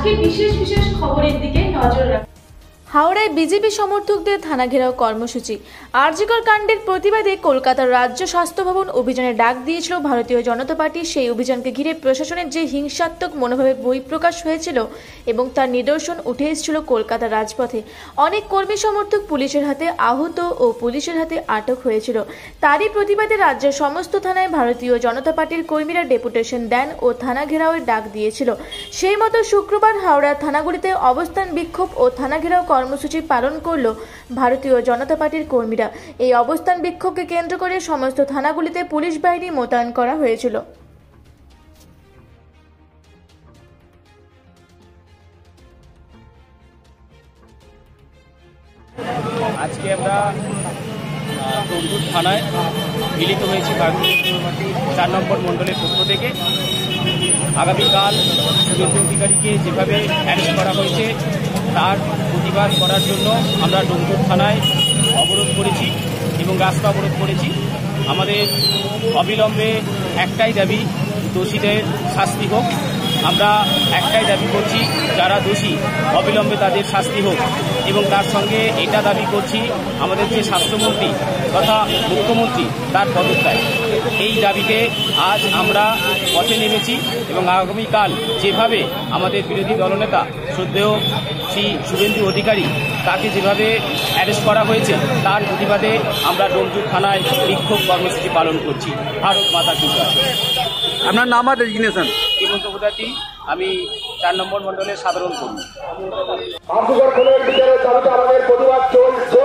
আজকে বিশেষ বিশেষ খবরের দিকে নজর রাখুন। হাওড়ায় বিজেপি সমর্থকদের থানা ঘেরাও কর্মসূচি। আরজিকর কাণ্ডের প্রতিবাদে কলকাতার রাজ্য স্বাস্থ্য ভবন অভিযানে ডাক দিয়েছিল ভারতীয় জনতা পার্টি। সেই অভিযানকে ঘিরে প্রশাসনের যে হিংসাত্মক মনোভাবে বহিঃপ্রকাশ হয়েছিল এবং তার নিদর্শন উঠে এসেছিল কলকাতার রাজপথে। অনেক কর্মী সমর্থক পুলিশের হাতে আহত ও পুলিশের হাতে আটক হয়েছিল। তারই প্রতিবাদে রাজ্যের সমস্ত থানায় ভারতীয় জনতা পার্টির কর্মীরা ডেপুটেশন দেন ও থানা ঘেরাওয়ের ডাক দিয়েছিল। সেই মতো শুক্রবার হাওড়ার থানাগুলিতে অবস্থান বিক্ষোভ ও থানা ঘেরাও কর্মসূচি পালন করল ভারতীয় জনতা পার্টির কর্মীরা। এই অবস্থান বিক্ষোভকে কেন্দ্র করে সমস্ত থানাগুলিতে পুলিশ বাহিনী মোতায়েন করা হয়েছিল। আজকে আমরা ডোমজুর থানায় মিলিত হয়েছি ভারতীয় জনতা পার্টির 4 নম্বর মণ্ডলের পক্ষ থেকে। আগামীকাল শুভেন্দু অধিকারীকে যেভাবে অ্যারেস্ট করা হয়েছে তার প্রতিবাদ করার জন্য আমরা ডোমজুর থানায় অবরোধ করেছি এবং রাস্তা অবরোধ করেছি। আমাদের অবিলম্বে একটাই দাবি, দোষীদের শাস্তি হোক। আমরা একটাই দাবি করছি, যারা দোষী অবিলম্বে তাদের শাস্তি হোক এবং তার সঙ্গে এটা দাবি করছি আমাদের যে স্বাস্থ্যমন্ত্রী তথা মুখ্যমন্ত্রী তার পদত্যাগ। এই দাবিতে আজ আমরা পথে নেমেছি এবং আগামীকাল যেভাবে আমাদের বিরোধী দলনেতা শ্রদ্ধেয় শ্রী শুভেন্দু অধিকারী তাকে যেভাবে অ্যারেস্ট করা হয়েছে তার প্রতিবাদে আমরা ডোমজুর থানায় বিক্ষোভ কর্মসূচি পালন করছি। ভারত মাতা কি জয়। আপনার নাম আর রেজিগনেশন? হেমন্ত মুখার্জি, আমি 4 নম্বর মণ্ডলের সাধারণ কর্মী। আরজিকর খুনের বিচারের দাবিতে আমাদের প্রতিবাদ চলছে।